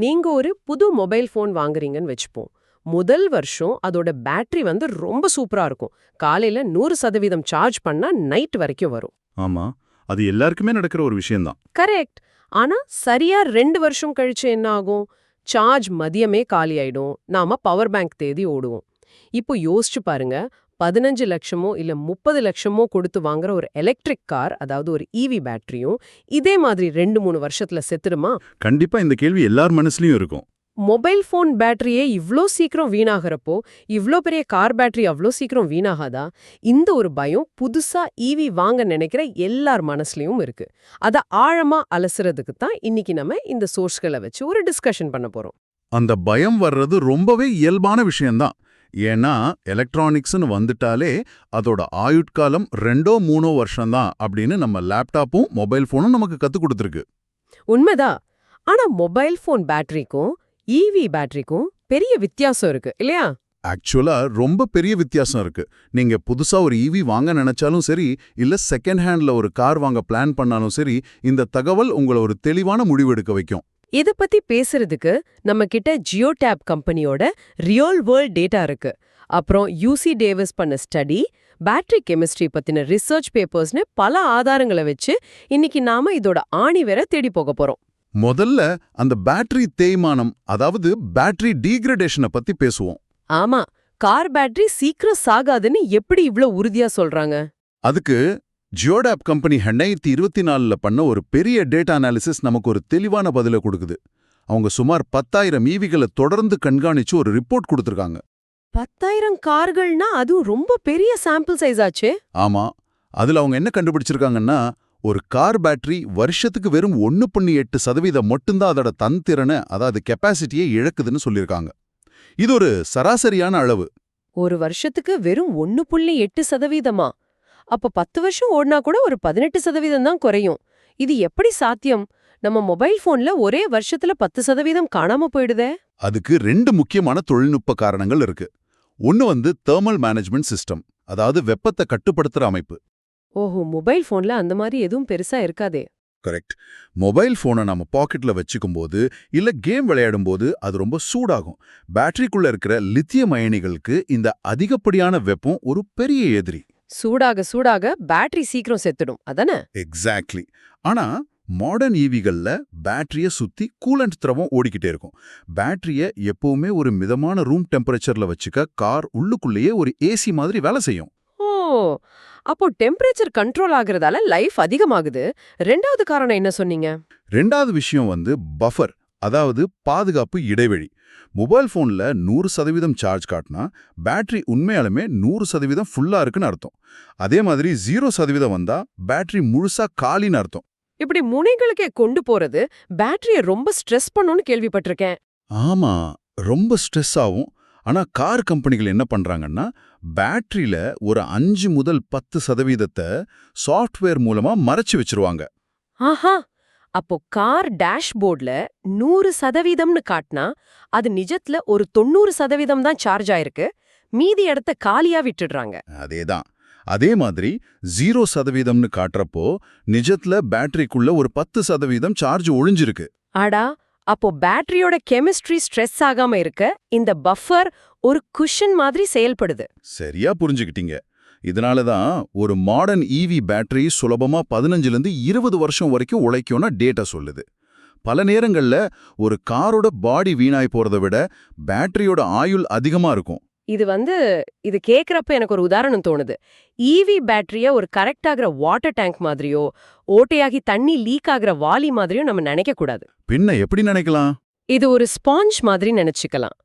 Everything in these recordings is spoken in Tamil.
நீங்க ஒரு புது மொபைல் ஃபோன் வாங்குறீங்கன்னு வச்சுப்போம். முதல் வருஷம் அதோட பேட்டரி ரொம்ப சூப்பரா இருக்கும். காலையில 100% சார்ஜ் பண்ணா நைட் வரைக்கும் வரும். ஆமா, அது எல்லாருக்குமே நடக்கிற ஒரு விஷயம்தான். கரெக்ட். ஆனா சரியா 2 வருஷம் கழிச்சு என்ன ஆகும்? சார்ஜ் மதியமே காலி ஆயிடும். நாம பவர் பேங்க் தேடி ஓடுவோம். இப்போ யோசிச்சு பாருங்க. 15 லட்சமோ இல்ல 30 லட்சமோ கொடுத்து வாங்குற ஒரு எலக்ட்ரிக் கார், அதாவது ஒரு ஈவி பேட்டரியும் இதே மாதிரி 2-3 வருஷத்துல செத்துடுமா? கண்டிப்பா இந்த கேள்வி எல்லார் மனசுலயும் இருக்கும். மொபைல் ஃபோன் பேட்டரியே இவ்ளோ சீக்கிரம் வீணாகிறப்போ இவ்ளோ பெரிய கார் பேட்டரி அவ்ளோ சீக்கிரம் வீணாகாதா? இந்த ஒரு பயம் புதுசா ஈவி வாங்க நினைக்கிற எல்லார் மனசுலயும் இருக்கு. அத ஆழமா அலசுறதுக்கு தான் இன்னைக்கு நம்ம இந்த சோர்ஸ்களை வச்சு ஒரு டிஸ்கஷன் பண்ண போறோம். அந்த பயம் வர்றது ரொம்பவே இயல்பான விஷயம்தான். ஏன்னா எலக்ட்ரானிக்ஸ்னு வந்துட்டாலே அதோட ஆயுட்காலம் 2-3 வருஷம்தான் அப்படின்னு நம்ம லேப்டாப்பும் மொபைல் ஃபோனும் நமக்கு கத்துக் கொடுத்துருக்கு. உண்மைதான். ஆனா மொபைல் ஃபோன் பேட்டரிக்கும் ஈவி பேட்டரிக்கும் பெரிய வித்தியாசம் இருக்கு இல்லையா? ஆக்சுவலா ரொம்ப பெரிய வித்தியாசம் இருக்கு. நீங்க புதுசா ஒரு ஈவி வாங்க நினைச்சாலும் சரி, இல்ல செகண்ட் ஹேண்ட்ல ஒரு கார் வாங்க பிளான் பண்ணாலும் சரி, இந்த தகவல் உங்களை ஒரு தெளிவான முடிவெடுக்க வைக்கும். இத பத்தி பேசுறதுக்கு நம்ம கிட்ட ஜியோடேப் கம்பெனியோட ரியல் வேர்ல்ட் டேட்டா இருக்கு. அப்புறம் யூசி டேவிஸ் பண்ண ஸ்டடி, பேட்டரி கெமிஸ்ட்ரி பத்தின ரிசர்ச் பேப்பர்ஸ்னு பல ஆதாரங்களை வச்சு இன்னைக்கு நாம இதோட ஆணி வேற தேடி போக போறோம். முதல்ல அந்த பேட்டரி தேய்மானம், அதாவது பேட்டரி டீக்ரடேஷனை பத்தி பேசுவோம். ஆமா, கார் பேட்டரி சீக்கிரம் சாகாதுன்னு எப்படி இவ்ளோ உறுதியா சொல்றாங்க? அதுக்கு ஜியோடாப் கம்பெனி 2024ல பண்ண ஒரு பெரிய டேட்டா அனாலிசிஸ் நமக்கு ஒரு தெளிவான பதில கொடுக்குது. அவங்க சுமார் 10,000 ஈவிகளை தொடர்ந்து கண்காணிச்சு ஒரு ரிப்போர்ட் கொடுத்திருக்காங்க. 10,000 கார்கள்னா அதுவும் ரொம்ப பெரிய சாம்பிள் சைஸ் ஆச்சே. ஆமா, அதுல அவங்க என்ன கண்டுபிடிச்சிருக்காங்கன்னா, ஒரு கார் பேட்டரி வருஷத்துக்கு வெறும் 1.8% மட்டும்தான் அதோட தன்திறனை, அதாவது கெப்பாசிட்டியை இழக்குதுன்னு சொல்லியிருக்காங்க. இது ஒரு சராசரியான அளவு. ஒரு வருஷத்துக்கு வெறும் 1.8%? அப்ப 10 வருஷம் ஓடினா கூட ஒரு 18% தான் குறையும். இது எப்படி சாத்தியம்? நம்ம மொபைல் போன்ல ஒரே வருஷத்துல 10% காணாம போயிடுதே. அதுக்கு 2 முக்கியமான தொழில்நுட்ப காரணங்கள் இருக்கு. ஒன்னு தெர்மல் மேனேஜ்மெண்ட் சிஸ்டம், அதாவது வெப்பத்தை கட்டுப்படுத்துற அமைப்பு. ஓஹோ, மொபைல் போன்ல அந்த மாதிரி எதுவும் பெருசா இருக்காதே. கரெக்ட். மொபைல் போனை நம்ம பாக்கெட்ல வச்சுக்கும் போது இல்ல கேம் விளையாடும் போது அது ரொம்ப சூடாகும். பேட்டரிக்குள்ள இருக்கிற லித்தியம் அயனிகளுக்கு இந்த அதிகப்படியான வெப்பம் ஒரு பெரிய எதிரி. சூடாக சூடாக பேட்டரி சீக்கிரம் செத்துடும், அதானே? எக்ஸாக்ட்லி. ஆனா மாடர்ன் ஈவிகள்ல பேட்டரிய சுத்தி கூலண்ட் திரவம் ஓடிக்கிட்டே இருக்கும். பேட்டரிய எப்பவுமே ஒரு மிதமான ரூம் டெம்பரேச்சர்ல வச்சுக்க கார் உள்ளுக்குள்ளேயே ஒரு ஏசி மாதிரி வேலை செய்யும். ஓ, அப்போ டெம்பரேச்சர் கண்ட்ரோல் ஆகுறதால லைஃப் அதிகமாகுது. ரெண்டாவது காரணம் என்ன சொன்னீங்க? ரெண்டாவது விஷயம் பஃபர், அதாவது பாதுகாப்பு இடைவெளி. மொபைல் போன்ல 100% சார்ஜ் காட்டினா பேட்டரி உண்மையாலுமே 100% ஃபுல்லா இருக்குன்னு அர்த்தம். அதே மாதிரி 0% வந்தா பேட்டரி முழுசா காலின்னு அர்த்தம். இப்படி முனைகளுக்கே கொண்டு போறது பேட்டரிய ரொம்ப ஸ்ட்ரெஸ் பண்ணும்னு கேள்விப்பட்டிருக்கேன். ஆமா, ரொம்ப ஸ்ட்ரெஸ் ஆகும். ஆனா கார் கம்பெனிகள் என்ன பண்றாங்கன்னா, பேட்டரியில ஒரு 5 முதல் 10% சாஃப்ட்வேர் மூலமா மறைச்சு வச்சிருவாங்க. ஆஹா, அப்போ கார் டேஷ்போர்ட்ல 100%ன்னு காட்டினா அது நிஜத்துல ஒரு 90% தான் சார்ஜ் ஆயிருக்கு. மீதி இடத்த காலியா விட்டுடுறாங்க. அதேதான். அதே மாதிரி 0%ன்னு காட்டுறப்போ நிஜத்துல பேட்டரிக்குள்ள ஒரு 10% சார்ஜ் ஒளிஞ்சிருக்கு. ஆடா, அப்போ பேட்டரியோட கெமிஸ்ட்ரி ஸ்ட்ரெஸ் ஆகாம இருக்க இந்த பஃபர் ஒரு குஷன் மாதிரி செயல்படுது. சரியா புரிஞ்சுக்கிட்டீங்க. இதனால தான் ஒரு மாடர்ன் ஈவி பேட்டரி சுலபமா 15-20 வருஷம் வரைக்கும் உழைக்கும்னா டேட்டா சொல்லுது. பல நேரங்கள்ல ஒரு காரோட பாடி வீணாய் போறதை விட பேட்டரியோட ஆயுள் அதிகமா இருக்கும். இது கேக்குறப்ப எனக்கு ஒரு உதாரணம் தோணுது. ஈவி பேட்டரிய ஒரு கரெக்ட் ஆகிற வாட்டர் டேங்க் மாதிரியோ ஓட்டையாகி தண்ணி லீக் ஆகிற வாலி மாதிரியோ நம்ம நினைக்க கூடாது. பின்ன எப்படி நினைக்கலாம்? இது ஒரு ஸ்பாஞ்ச் மாதிரி நினைச்சுக்கலாம்.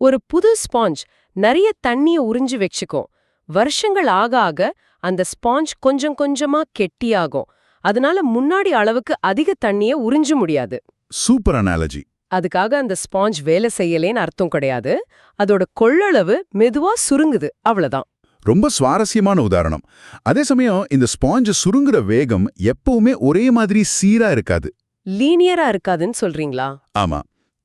ஒரு புது ஸ்பாஞ்ச் நிறைய தண்ணிய உறிஞ்சு வச்சுக்கும். வருஷங்கள் ஆக ஆக அந்த ஸ்பாஞ்ச் கொஞ்சம் கொஞ்சமா கெட்டியாகும். அதனால முன்னாடி அளவுக்கு அதிக தண்ணிய உறிஞ்ச முடியாது. Super analogy. அதுக்காக அந்த ஸ்பாஞ்ச் வேலை செய்யலேன்னு அர்த்தம் கிடையாது. அதோட கொள்ளளவு மெதுவா சுருங்குது, அவ்வளவுதான். ரொம்ப சுவாரஸ்யமான உதாரணம். அதே சமயம் இந்த ஸ்பாஞ்ச் சுருங்குற வேகம் எப்பவுமே ஒரே மாதிரி சீரா இருக்காது. லீனியரா இருக்காதுன்னு சொல்றீங்களா? ஆமா.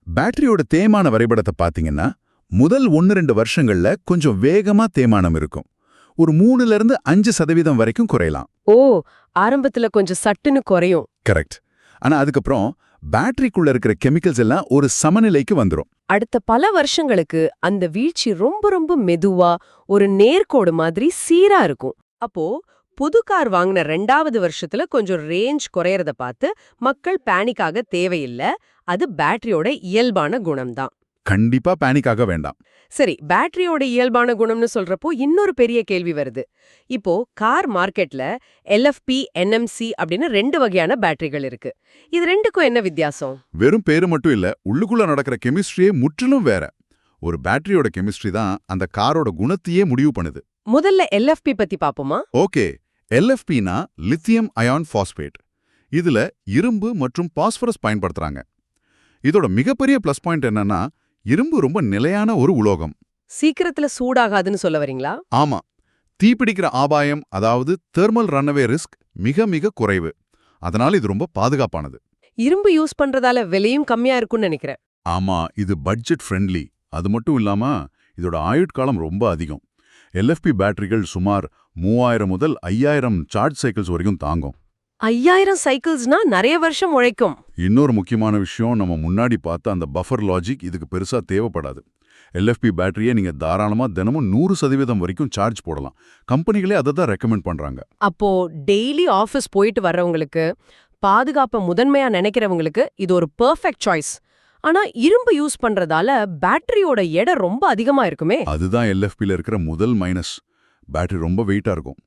பேட்டரியோட தேய்மான வரைபடத்தை பாத்தீங்கன்னா முதல் 1-2 வருஷங்கள்ல கொஞ்சம் வேகமா தேய்மானம் இருக்கும். ஒரு 3-5% வரைக்கும் குறையலாம். ஓ, ஆரம்பத்துல கொஞ்சம் சட்டுன்னு குறையும். கரெக்ட். ஆனா அதுக்கப்புறம் பேட்டரிக்குள்ள இருக்கிற கெமிக்கல்ஸ் எல்லாம் ஒரு சமநிலைக்கு வந்துரும். அடுத்த பல வருஷங்களுக்கு அந்த வீழ்ச்சி ரொம்ப ரொம்ப மெதுவா ஒரு நேர்கோடு மாதிரி சீரா இருக்கும். அப்போ புது கார் வாங்கின 2வது வருஷத்துல கொஞ்சம் ரேஞ்ச் குறையறத பார்த்து மக்கள் பேனிக்காக தேவையில்ல. அது பேட்டரியோட இயல்பான குணம்தான். கண்டிப்பா பேனிக் ஆக வேண்டாம். சரி, பேட்டரியோட இயல்பான குணம்னு சொல்றப்போ இன்னொரு பெரிய கேள்வி வருது. இப்போ கார் மார்க்கெட்ல LFP, NMC அப்படின்னு 2 வகையான பேட்டரிகள் இருக்கு. இது ரெண்டுக்கும் என்ன வித்தியாசம்? வெறும் பேரு மட்டும் இல்ல, உள்ளுக்குள்ள நடக்கிற கெமிஸ்ட்ரியே முற்றிலும் வேற. ஒரு பேட்டரியோட கெமிஸ்ட்ரி தான் அந்த காரோட குணத்தையே முடிவு பண்ணுது. முதல்ல LFP பத்தி பாப்போமா? ஓகே, LFPனா லித்தியம் அயான் பாஸ்பேட். இதுல இரும்பு மற்றும் பாஸ்பரஸ் பயன்படுத்துறாங்க. இதோட மிகப்பெரிய ப்ளஸ் பாயிண்ட் என்னன்னா, இரும்பு ரொம்ப நிலையான ஒரு உலோகம். சீக்கிரத்துல சூடாகாதுன்னு சொல்ல வரீங்களா? ஆமா, தீப்பிடிக்கிற ஆபாயம், அதாவது தெர்மல் ரன்அவே ரிஸ்க் மிக மிக குறைவு. அதனால இது ரொம்ப பாதுகாப்பானது. இரும்பு யூஸ் பண்றதால விலையும் கம்மியா இருக்கும்னு நினைக்கிறேன். ஆமா, இது பட்ஜெட் ஃப்ரெண்ட்லி. அது மட்டும் இல்லாம இதோட ஆயுட்காலம் ரொம்ப அதிகம். LFP பேட்டரிகள் சுமார் 3000 முதல் 5000 சார்ஜ் சைக்கிள்ஸ் வரைக்கும் தாங்கும். 5000 சைக்கிள்ஸ்னா நிறைய வருஷம் உழைக்கும். இன்னொரு முக்கியமான விஷயம், நம்ம முன்னாடி பார்த்த அந்த பஃபர் லாஜிக் இதுக்கு பெருசா தேவைப்படாது. LFP பேட்டரியை நீங்க தாராளமா தினமும் 100% வரைக்கும் சார்ஜ் போடலாம். கம்பெனிகளே அதை தான் ரெக்கமெண்ட் பண்றாங்க. அப்போ டெய்லி ஆபீஸ் போயிட்டு வர்றவங்களுக்கு, பாதுகாப்பை முதன்மையா நினைக்கிறவங்களுக்கு இது ஒரு பெர்ஃபெக்ட் சாய்ஸ். ஆனா இரும்பு யூஸ் பண்றதால பேட்டரியோட எடை ரொம்ப அதிகமா இருக்குமே. அதுதான் LFPல இருக்கிற முதல் மைனஸ். பேட்டரி ரொம்ப வெயிட்டா இருக்கும்.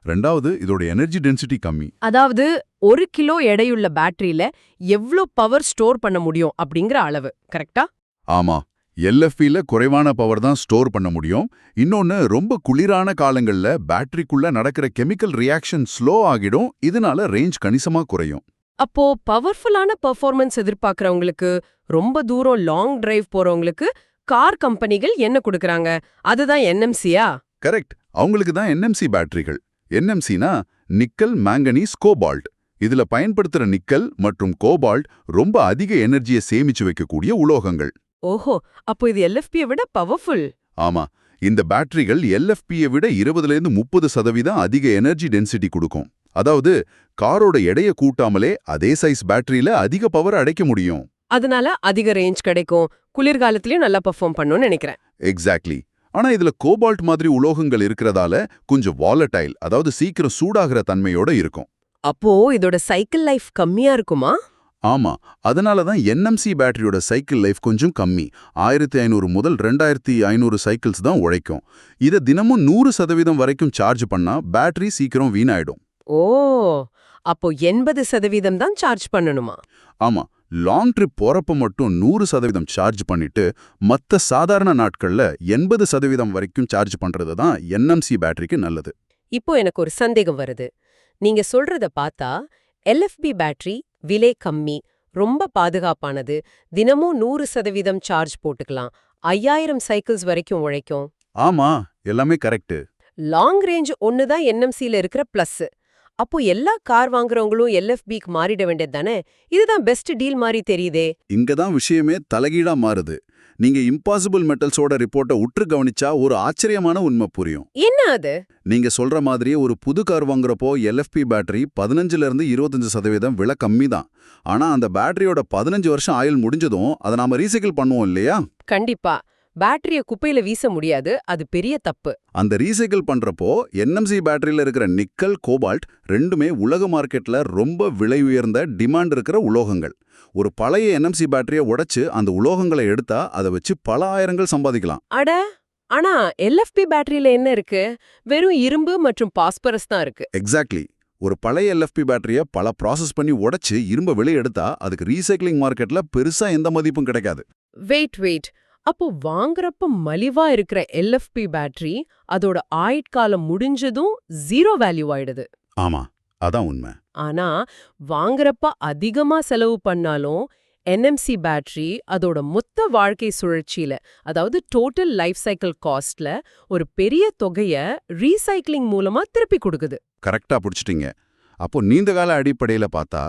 ரெண்டாவது, இதோட எனர்ஜி டென்சிட்டி கம்மி. அதாவது 1 கிலோ எடையுள்ள பேட்டரியில எவ்ளோ பவர் ஸ்டோர் பண்ண முடியும் அப்படிங்கிற அளவு, கரெக்டா? ஆமா, LFPல குறைவான பவர் தான் ஸ்டோர் பண்ண முடியும். இன்னொன்னு, ரொம்ப குளிரான காலங்கள்ல பேட்டரிக்குள்ள நடக்கிற கெமிக்கல் ரியாக்ஷன் ஸ்லோ ஆகிடும். இதனால ரேஞ்ச் கணிசமா குறையும். அப்போ பவர்ஃபுல்லான பெர்ஃபார்மன்ஸ் எதிர்பார்க்கறவங்களுக்கு, ரொம்ப தூரம் லாங் டிரைவ் போறவங்களுக்கு கார் கம்பெனிகள் என்ன கொடுக்கறாங்க? அதுதான் NMCயா? கரெக்ட், அவங்களுக்கு தான் NMC பேட்டரிகள். NMCனா நிக்கல் மாங்கனீஸ் கோபால்ட். இதுல பயன்படுத்துற நிக்கல் மற்றும் கோபால்ட் ரொம்ப அதிக எனர்ஜியை சேமிச்சு வைக்கக்கூடிய உலோகங்கள். ஓஹோ, அப்போ இது LFPயை விட பவர்ஃபுல். ஆமா, இந்த பேட்டரிகள் LFPயை விட 20-30% அதிக எனர்ஜி டென்சிட்டி கொடுக்கும். அதாவது காரோட எடையை கூட்டாமலே அதே சைஸ் பேட்டரியில அதிக பவர் அடைக்க முடியும். அதனால அதிக ரேஞ்ச் கிடைக்கும், குளிர்காலத்திலயும் நல்லா பெர்ஃபார்ம் பண்ணும்னு நினைக்கிறேன். எக்ஸாக்ட்லி. ஆனா இதுல கோபால்ட் மாதிரி உலோகங்கள் இருக்கிறதால கொஞ்சம் வாலடைல், அதாவது சீக்கிரம் சூடாகிற தன்மையோட இருக்கும். அப்போ இதோட சைக்கிள் லைஃப் கம்மியா இருக்குமா? ஆமா, அதனால தான் NMC பேட்டரியோட சைக்கிள் லைஃப் கொஞ்சம் கம்மி. 1500 முதல் 2500 சைக்கிள்ஸ் தான் உழைக்கும். இதை தினமும் 100% வரைக்கும் சார்ஜ் பண்ணா பேட்டரி சீக்கிரம் வீணாயிடும். ஓ, அப்போ 80% தான் சார்ஜ் பண்ணணுமா? ஆமா, லாங் ட்ரிப் போறப்ப மட்டும் 100% சார்ஜ் பண்ணிட்டு மத்த சாதாரண நாட்கள்ல 80% வரைக்கும் சார்ஜ் பண்றது தான் NMC பேட்டரிக்கு நல்லது. இப்போ எனக்கு ஒரு சந்தேகம் வருது. நீங்க சொல்றத பார்த்தா LFP பேட்டரி விலை கம்மி, ரொம்ப பாதுகாப்பானது, தினமும் 100% சார்ஜ் போட்டுக்கலாம், 5000 சைக்கிள்ஸ் வரைக்கும் உழைக்கும். ஆமா, எல்லாமே கரெக்ட். லாங் ரேஞ்ச் ஒண்ணுதான் NMCல இருக்கிற பிளஸ். அப்போ எல்லா கார் வாங்குறவங்களும் LFPக்கு மாறிட வேண்டியது தானே? இதுதான் பெஸ்ட் டீல் மாதிரி தெரியுதே. இங்கதான் விஷயமே தலைகீழா மாறுது. நீங்க இம்பாசிபிள் மெட்டல்ஸோட ரிப்போர்ட்டை உற்று கவனிச்சா ஒரு ஆச்சரியமான உண்மை புரியும். என்ன அது? நீங்க சொல்ற மாதிரியே ஒரு புது கார் வாங்குறப்போ LFP பேட்டரி 15-25% விலை கம்மி தான். ஆனா அந்த பேட்டரியோட 15 வருஷம் ஆயுள் முடிஞ்சதும் அதை நாம ரீசைக்கிள் பண்ணுவோம் இல்லையா? கண்டிப்பா. பேட்டரிய குப்பையில வீச முடியாது, அது பெரிய தப்பு. அந்த ரீசைக்கிள் பண்றப்போ NMC பேட்டரியில இருக்கிற நிக்கல், கோபால்ட் ரெண்டுமே உலக மார்க்கெட்ல ரொம்ப விலை உயர்ந்த டிமாண்ட் இருக்கிற உலோகங்கள். ஒரு பழைய NMC பேட்டரியை உடைச்சு அந்த உலோகங்களை எடுத்தா அதை வச்சு பல ஆயிரங்கள் சம்பாதிக்கலாம். அட, ஆனா LFP பேட்டரியில என்ன இருக்கு? வெறும் இரும்பு மற்றும் பாஸ்பரஸ் தான் இருக்கு. எக்ஸாக்ட்லி. ஒரு பழைய LFP பேட்டரியை பல ப்ராசஸ் பண்ணி உடைச்சு இரும்ப வெளியே எடுத்தா அதுக்கு ரீசைக்கிளிங் மார்க்கெட்ல பெருசா எந்த மதிப்பும் கிடைக்காது. வெயிட். அப்போ வாங்குறப்ப மலிவா இருக்கிற LFP பேட்டரி அதோட ஆயுட்காலம் முடிஞ்சதும் 0 வேல்யூ ஆயிடுது. ஆமா, அதான் உண்மை. ஆனா வாங்குறப்ப அதிகமா செலவு பண்ணாலும் NMC பேட்டரி அதோட மொத்த வாழ்க்கை சுழற்சியில, அதாவது டோட்டல் லைஃப் சைக்கிள் காஸ்ட்ல ஒரு பெரிய தொகைய ரீசைக்ளிங் மூலமா திருப்பி கொடுக்குது. கரெக்டா புடிச்சிட்டீங்க. அப்போ நீண்டகால அடிப்படையில பார்த்தா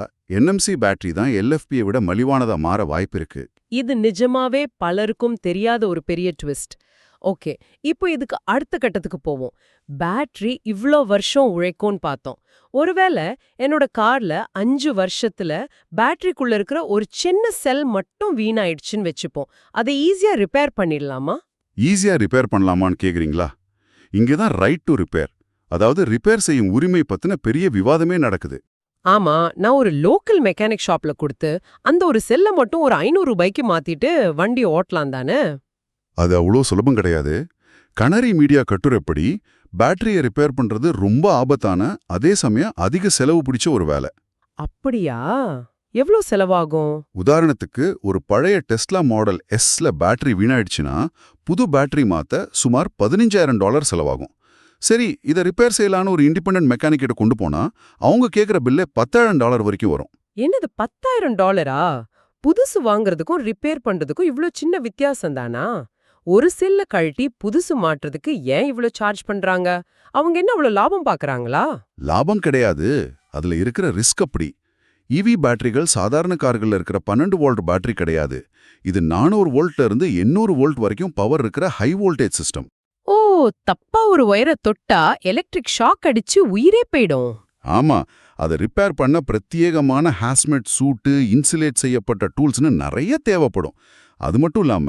NMC பேட்டரி தான் LFPயை விட மலிவானதா மாற வாய்ப்பு இருக்கு. இது நிஜமாவே பலருக்கும் தெரியாத ஒரு பெரிய ட்விஸ்ட். ஓகே, இப்போ இதுக்கு அடுத்த கட்டத்துக்கு போவோம். பேட்டரி இவ்ளோ வருஷம் உழைக்கும்னு பார்த்தோம். ஒருவேளை என்னோட கார்ல 5 வருஷத்துல பேட்டரிக்குள்ள இருக்கிற ஒரு சின்ன செல் மட்டும் வீணாயிடுச்சுன்னு வெச்சுப்போம். அதை ஈஸியா ரிப்பேர் பண்ணிடலாமா? ஈஸியா ரிப்பேர் பண்ணலாமான்னு கேக்குறீங்களா? இங்கதான் ரைட் டு ரிப்பேர், அதாவது ரிப்பேர் செய்யும் உரிமை பத்தின பெரிய விவாதமே நடக்குது. ஆமா, நான் ஒரு லோக்கல் மெக்கானிக் ஷாப்ல கொடுத்து அந்த ஒரு செல்ல மட்டும் ஒரு 500 ரூபாய்க்கு மாத்திட்டு வண்டி ஓட்டலாம் தானே? அது அவ்வளோ சுலபம் கிடையாது. கனரி மீடியா கட்டுரைப்படி பேட்டரியை ரிப்பேர் பண்றது ரொம்ப ஆபத்தான, அதே சமயம் அதிக செலவு பிடிச்ச ஒரு வேலை. அப்படியா? எவ்ளோ செலவாகும்? உதாரணத்துக்கு ஒரு பழைய டெஸ்லா மாடல் எஸ்ல பேட்டரி வீணாயிடுச்சுன்னா புது பேட்டரி மாத்த சுமார் $15,000 செலவாகும். சரி, இதை ரிப்பேர் செய்யலான்னு ஒரு இண்டிபெண்டன்ட் மெக்கானிக் கிட்ட கொண்டு போனா அவங்க கேட்குற பில்லே $10,000 வரைக்கும் வரும். என்னது $10,000? புதுசு வாங்குறதுக்கும் ரிப்பேர் பண்றதுக்கும் இவ்ளோ சின்ன வித்தியாசம் தானா? ஒரு செல்ல கழட்டி புதுசு மாட்டுறதுக்கு ஏன் இவ்ளோ சார்ஜ் பண்றாங்க? அவங்க என்ன அவ்ளோ லாபம் பாக்குறாங்களா? லாபம் கிடையாது, அதுல இருக்கிற ரிஸ்க் அப்படி. இவி பேட்டரிகள் சாதாரண கார்கள்ல இருக்கிற 12 வோல்ட் பேட்டரி கிடையாது. இது 400 வோல்ட்ல இருந்து 800 வோல்ட் வரைக்கும் பவர் இருக்கிற ஹை வோல்டேஜ் சிஸ்டம். ஓ, தப்பா ஒரு வயரை தொட்டா எலக்ட்ரிக் ஷாக் அடிச்சு உயிரே போயிடும். ஆமா, அதை ரிப்பேர் பண்ண பிரத்யேகமான ஹாஸ்மெட் சூட்டு, இன்சுலேட் செய்யப்பட்ட டூல்ஸ்னு நிறைய தேவைப்படும். அது மட்டும் இல்லாம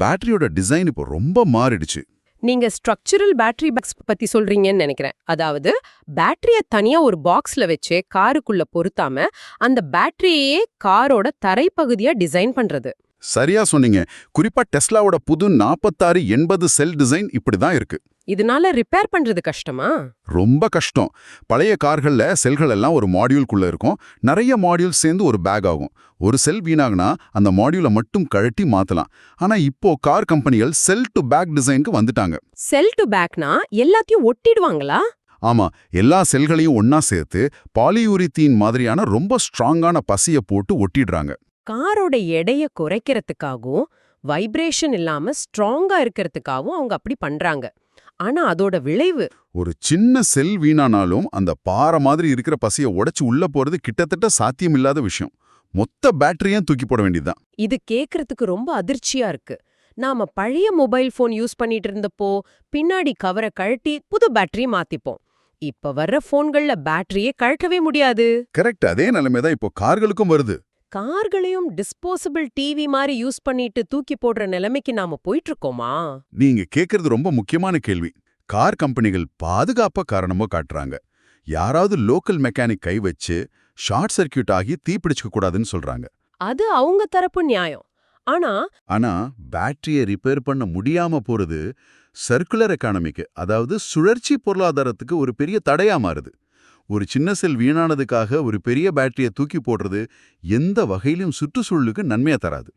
பேட்டரியோட டிசைன் இப்போ ரொம்ப மாறிடுச்சு. நீங்க ஸ்ட்ரக்சரல் பேட்டரி பாக்ஸ் பத்தி சொல்றீங்கன்னு நினைக்கிறேன். அதாவது பேட்டரிய தனியா ஒரு பாக்ஸ்ல வச்சு காருக்குள்ள பொருத்தாம அந்த பேட்டரியையே காரோட தரைப்பகுதியா டிசைன் பண்றது. சரியா சொன்னீங்க. குறிப்பா டெஸ்லாவோட புது 4680 செல் டிசைன் இப்படிதான் இருக்கு. இதனால ரிப்பேர் பண்றது கஷ்டமா? ரொம்ப கஷ்டம். பழைய கார்கள்ல செல்கள் எல்லாம் ஒரு மாடியூல்குள்ள இருக்கும். நிறைய மாடியூல் சேர்ந்து ஒரு பேக் ஆகும். ஒரு செல் வீணாகுனா அந்த மாடியூலை மட்டும் கழட்டி மாத்தலாம். ஆனா இப்போ கார் கம்பெனிகள் செல் டு பேக் டிசைனுக்கு வந்துட்டாங்க. செல் டு பேக்னா எல்லாத்தையும் ஒட்டிடுவாங்களா? ஆமா, எல்லா செல்களையும் ஒன்னா சேர்த்து பாலியூரித்தீன் மாதிரியான ரொம்ப ஸ்ட்ராங்கான பசைய போட்டு ஒட்டிடுறாங்க. காரோட எடைய குறைக்கிறதுக்காகவும் வைப்ரேஷன் இல்லாம ஸ்ட்ராங்கா இருக்கிறதுக்காகவும் அவங்க அப்படி பண்றாங்க. ஆனா அதோட விளைவு ஒரு சின்ன செல் வீணானாலும் அந்த பாறை மாதிரி இருக்கிற பசைய உடைச்சு உள்ள போறது கிட்டத்தட்ட சாத்தியமில்லாத விஷயம். மொத்த பேட்டரியும் தூக்கி போட வேண்டியதுதான். இது கேக்குறதுக்கு ரொம்ப அதிர்ச்சியா இருக்கு. நாம பழைய மொபைல் போன் யூஸ் பண்ணிட்டு இருந்தப்போ பின்னாடி கவரை கழட்டி புது பேட்டரி மாத்திப்போம். இப்ப வர்ற போன்கள்ல பேட்டரியே கழட்டவே முடியாது. கரெக்ட், அதே நிலைமை தான் இப்போ கார்களுக்கும் வருது. கார்களையும் டிஸ்போசபிள் டிவி மாதிரி யூஸ் பண்ணிட்டு தூக்கி போடுற நிலைமைக்கு நாம போயிட்டு இருக்கோமா? நீங்க கேக்குறது ரொம்ப முக்கியமான கேள்வி. கார் கம்பெனிகள் பாதுகாப்ப காரணமா காட்டுறாங்க. யாராவது லோக்கல் மெக்கானிக் கை வச்சு ஷார்ட் சர்க்கியூட் ஆகி தீப்பிடிச்சுக்க கூடாதுன்னு சொல்றாங்க. அது அவங்க தரப்பு நியாயம். ஆனா பேட்டரியை ரிப்பேர் பண்ண முடியாம போறது சர்க்குலர் எக்கானமிக்கு, அதாவது சுழற்சி பொருளாதாரத்துக்கு ஒரு பெரிய தடையா மாறுது. ஒரு சின்ன செல் வீணானதுக்காக ஒரு பெரிய பேட்டரியை தூக்கி போடுறது எந்த வகையிலும் சுற்றுச்சூழலுக்கு நன்மையா தராது.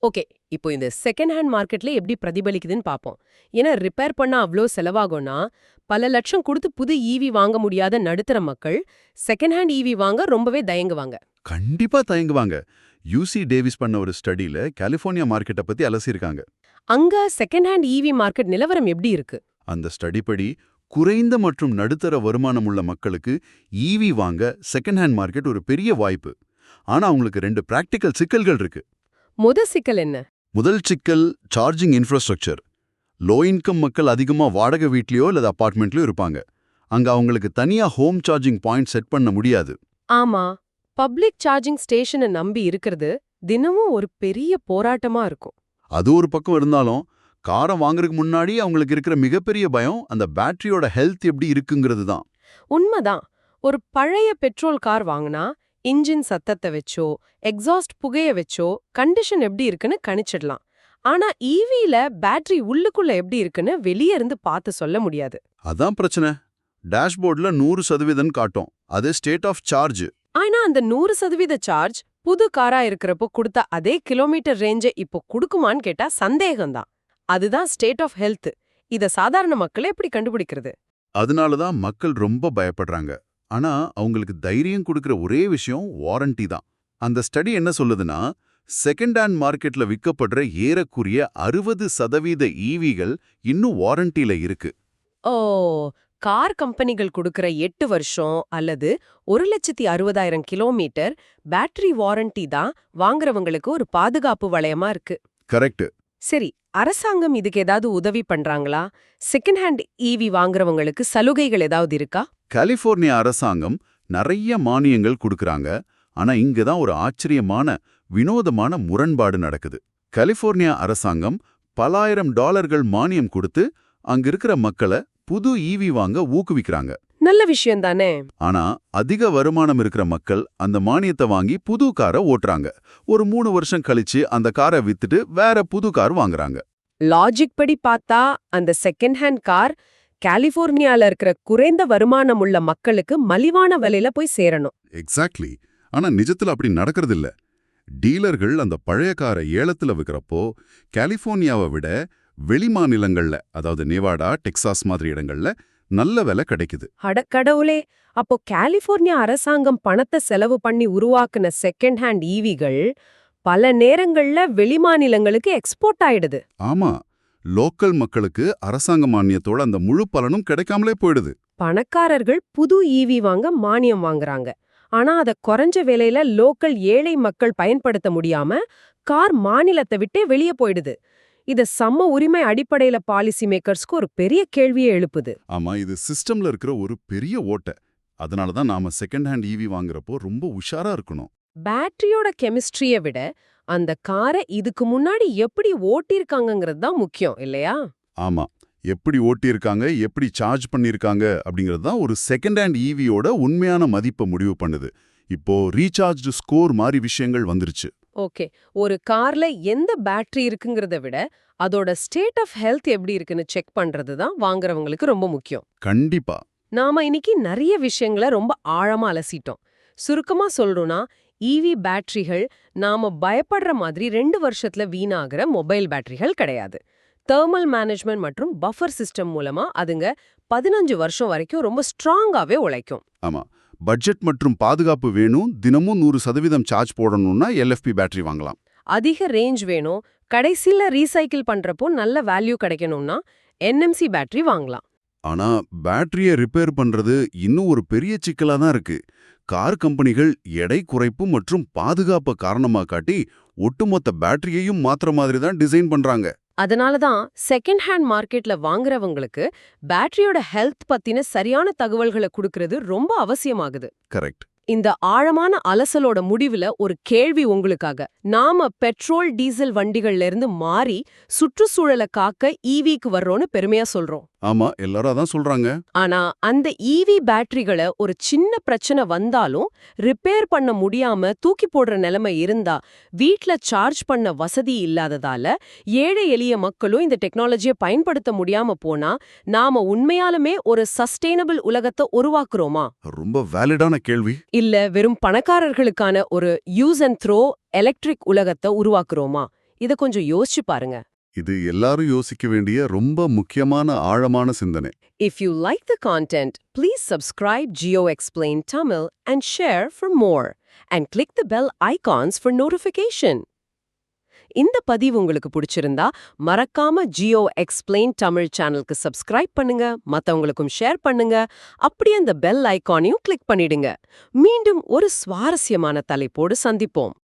ஓகே, இப்போ இந்த செகண்ட் ஹேண்ட் மார்க்கெட்ல எப்படி பிரதிபலிக்குதுன்னு பாப்போம். ஏன்னா ரிப்பேர் பண்ண அவ்ளோ செலவாகும்னா பல லட்சம் கொடுத்து புது ஈவி வாங்க முடியாத நடுத்தர மக்கள் செகண்ட் ஹேண்ட் ஈவி வாங்க ரொம்பவே தயங்குவாங்க. கண்டிப்பா தயங்குவாங்க. யூசி டேவிஸ் பண்ண ஒரு ஸ்டடியில கலிபோர்னியா மார்க்கெட்டை பத்தி அலசியிருக்காங்க. அங்க செகண்ட் ஹேண்ட் ஈவி மார்க்கெட் நிலவரம் எப்படி இருக்கு? அந்த ஸ்டடி படி குறைந்த மற்றும் நடுத்தர வருமானம் உள்ள மக்களுக்கு ஈவி வாங்க செகண்ட் ஹேண்ட் மார்க்கெட் ஒரு பெரிய வாய்ப்பு. ஆனா அவங்களுக்கு 2 பிராக்டிக்கல் சிக்கல்கள் இருக்கு. சிக்கல் என்ன? முதல் சிக்கல் சார்ஜிங் இன்ஃப்ராஸ்ட்ரக்சர். லோ இன்கம் மக்கள் அதிகமா வாடகை வீட்லயோ அல்லது அபார்ட்மெண்ட்லயோ இருப்பாங்க. அங்க அவங்களுக்கு தனியா ஹோம் சார்ஜிங் பாயிண்ட் செட் பண்ண முடியாது. ஆமா, பப்ளிக் சார்ஜிங் ஸ்டேஷனை நம்பி இருக்கிறது தினமும் ஒரு பெரிய போராட்டமா இருக்கும். அது ஒரு பக்கம் இருந்தாலும் காரை வாங்குறதுக்கு முன்னாடி அவங்களுக்கு இருக்கிற மிகப்பெரிய பயம் அந்த பேட்டரியோட ஹெல்த் எப்படி இருக்குங்கிறது தான். உண்மைதான். ஒரு பழைய பெட்ரோல் கார் வாங்கினா இன்ஜின் சத்தத்தை வச்சோ எக்ஸாஸ்ட் புகைய வச்சோ கண்டிஷன் எப்படி இருக்குன்னு கணிச்சிடலாம். ஆனா ஈவில பேட்டரி உள்ளுக்குள்ள எப்படி இருக்குன்னு வெளியே இருந்து பார்த்து சொல்ல முடியாது. அதான் பிரச்சனை. டேஷ்போர்ட்ல 100% காட்டும், அது ஸ்டேட் ஆஃப் சார்ஜ். ஆனா அந்த 100% சார்ஜ் புது காரா இருக்கிறப்போ கொடுத்த அதே கிலோமீட்டர் ரேஞ்சை இப்போ கொடுக்குமான்னு கேட்டா சந்தேகம்தான். அதுதான் ஸ்டேட் ஆஃப் ஹெல்த். இத சாதாரண மக்கள் எப்படி கண்டுபிடிக்கிறது? அதனாலதான் மக்கள் ரொம்ப பயப்படுறாங்க. ஆனா அவங்களுக்கு தைரியம் கொடுக்கிற ஒரே விஷயம் வாரண்டி தான். அந்த ஸ்டடி என்ன சொல்லுதுன்னா, செகண்ட் ஹேண்ட் மார்க்கெட்ல விற்கப்படுற ஏறக்குறைய 60% ஈவிகள் இன்னும் வாரண்டியில இருக்கு. ஓ, கார் கம்பெனிகள் கொடுக்கிற 8 வருஷம் அல்லது 1,60,000 கிலோமீட்டர் பேட்டரி வாரண்டி தான் வாங்குறவங்களுக்கு ஒரு பாதுகாப்பு வளையமா இருக்கு. கரெக்ட். சரி, அரசாங்கம் இதுக்கு ஏதாவது உதவி பண்றாங்களா? செகண்ட் ஹேண்ட் ஈவி வாங்குறவங்களுக்கு சலுகைகள் ஏதாவது இருக்கா? கலிஃபோர்னியா அரசாங்கம் நிறைய மானியங்கள் கொடுக்கறாங்க. ஆனா இங்க தான் ஒரு ஆச்சரியமான வினோதமான முரண்பாடு நடக்குது. கலிஃபோர்னியா அரசாங்கம் பலாயிரம் டாலர்கள் மானியம் கொடுத்து அங்க இருக்கிற மக்களை புது ஈவி வாங்க ஊக்குவிக்கிறாங்க. நல்ல விஷயம் தானே. ஆனா அதிக வருமானம் இருக்கிற மக்கள் அந்த மானியத்தை வாங்கி புது காரை ஓட்டுறாங்க. ஒரு 3 வருஷம் கழிச்சு அந்த காரை வித்துட்டு வேற புது கார் வாங்குறாங்க. லாஜிக் படி பார்த்தா அந்த செகண்ட் ஹேண்ட் கார் கலிஃபோர்னியால இருக்கிற குறைந்த வருமானம் உள்ள மக்களுக்கு மலிவான விலையில போய் சேரணும். எக்ஸாக்ட்லி. ஆனா நிஜத்துல அப்படி நடக்கிறது இல்ல. டீலர்கள் அந்த பழைய காரை ஏலத்துல விற்கிறப்போ கலிஃபோர்னியாவை விட வெளிமாநிலங்கள்ல, அதாவது நேவாடா, டெக்சாஸ் மாதிரி இடங்கள்ல நல்ல விலை கிடைக்குது. அடக்கடவுளே, அப்போ கலிஃபோர்னியா அரசாங்கம் பணத்தை செலவு பண்ணி உருவாக்குன செகண்ட் ஹேண்ட் ஈவிகள் பல நேரங்கள்ல வெளிமாநிலங்களுக்கு எக்ஸ்போர்ட் ஆயிடுது. ஆமா, லோக்கல் மக்களுக்கு அரசாங்க மானியத்தோட அந்த முழு பலனும் கிடைக்காமலே போயிடுது. பணக்காரர்கள் புது ஈவி வாங்க மானியம் வாங்குறாங்க. ஆனா அத குறைஞ்ச விலையில லோக்கல் ஏழை மக்கள் பயன்படுத்த முடியாம கார் மாநிலத்தை விட்டே வெளியே போயிடுது. இத சம உரிமை அடிப்படையில பாலிசி மேக்கர்ஸ்க்கு ஒரு பெரிய கேள்வியை எழுப்புது. ஆமா, இது சிஸ்டம்ல இருக்கிற ஒரு பெரிய ஓட்டை. அதனால தான் நாம செகண்ட் ஹேண்ட் ஈவி வாங்குறப்போ ரொம்ப உஷாரா இருக்கணும். பேட்டரியோட கெமிஸ்ட்ரியை விட அந்த காரை இதுக்கு முன்னாடி எப்படி ஓட்டியிருக்காங்கங்கிறது தான் முக்கியம் இல்லையா? ஆமா, எப்படி ஓட்டியிருக்காங்க, எப்படி சார்ஜ் பண்ணியிருக்காங்க அப்படிங்கிறது தான் ஒரு செகண்ட் ஹேண்ட் ஈவியோட உண்மையான மதிப்பை முடிவு பண்ணுது. இப்போ ரீசார்ஜ் ஸ்கோர் மாதிரி விஷயங்கள் வந்துருச்சு. ஓகே, ஒரு கார்ல எந்த பேட்டரி இருக்குங்கிறத விட அதோட ஸ்டேட் ஆஃப் ஹெல்த் எப்படி இருக்குன்னு செக் பண்றது தான் வாங்குறவங்களுக்கு ரொம்ப முக்கியம். கண்டிப்பா. நாம இன்னைக்கு நிறைய விஷயங்களை ரொம்ப ஆழமா அலசிட்டோம். சுருக்கமா சொல்றோம்னா, ஈவி பேட்டரிகள் நாம பயப்படுற மாதிரி 2 வருஷத்துல வீணாகிற மொபைல் பேட்டரிகள் கிடையாது. தெர்மல் மேனேஜ்மெண்ட் மற்றும் பஃபர் சிஸ்டம் மூலமா அதுங்க 15 வருஷம் வரைக்கும் ரொம்ப ஸ்ட்ராங்காவே உழைக்கும். ஆமா, பட்ஜெட் மற்றும் பாதுகாப்பு வேணும், தினமும் 100% சார்ஜ் போடணும்னா எல்எஃப்பி பேட்டரி வாங்கலாம். அதிக ரேஞ்ச் வேணும், கடைசில ரீசைக்கிள் பண்றப்போ நல்ல வேல்யூ கிடைக்கணும்னா என்எம்சி பேட்டரி வாங்கலாம். ஆனா பேட்டரியை ரிப்பேர் பண்றது இன்னும் ஒரு பெரிய சிக்கலா தான் இருக்கு. கார் கம்பெனிகள் எடை குறைப்பு மற்றும் பாதுகாப்பை காரணமா காட்டி ஒட்டுமொத்த பேட்டரியையும் மாத்திர மாதிரி தான் டிசைன் பண்றாங்க. அதனால தான் செகண்ட் ஹேண்ட் மார்க்கெட்ல வாங்குறவங்களுக்கு பேட்டரியோட ஹெல்த் பத்தின சரியான தகவல்களை கொடுக்கறது ரொம்ப அவசியமாகுது. கரெக்ட். இந்த ஆழமான அலசலோட முடிவுல ஒரு கேள்வி உங்களுக்காக. நாம பெட்ரோல் டீசல் வண்டிகள்ல இருந்து மாறி சுற்றுச்சூழலை காக்க ஈவிக்கு வர்றோம்னு பெருமையா சொல்றோம். ஆமா, எல்லாரும் அதான் சொல்றாங்க. ஆனா அந்த ஈவி பேட்டரிகளை ஒரு சின்ன பிரச்சனை வந்தாலும் ரிப்பேர் பண்ண முடியாம தூக்கி போடுற நிலைமை இருந்தா, வீட்ல சார்ஜ் பண்ண வசதி இல்லாததால ஏழை எளிய மக்களும் இந்த டெக்னாலஜியை பயன்படுத்த முடியாம போனா, நாம உண்மையாலுமே ஒரு சஸ்டெய்னபிள் உலகத்தை உருவாக்குறோமா? ரொம்ப வேலிடான கேள்வி. இல்ல வெறும் பணக்காரர்களுக்கான ஒரு யூஸ் அண்ட் த்ரோ எலக்ட்ரிக் உலகத்தை உருவாக்குறோமா? இத கொஞ்சம் யோசிச்சு பாருங்க. இது எல்லாரும் யோசிக்க வேண்டிய ரொம்ப முக்கியமான ஆழமான சிந்தனை. If you like the content, please subscribe Geo Explain Tamil and share for more. And click the bell icons for notification. இந்த பதிவு உங்களுக்கு பிடிச்சிருந்தா மறக்காம Geo Explain Tamil சேனலுக்கு சப்ஸ்கிரைப் பண்ணுங்க, மத்தவங்களுக்கும் ஷேர் பண்ணுங்க, அப்படியே அந்த பெல் ஐகானையும் கிளிக் பண்ணிடுங்க. மீண்டும் ஒரு சுவாரஸ்யமான தலைப்போடு சந்திப்போம்.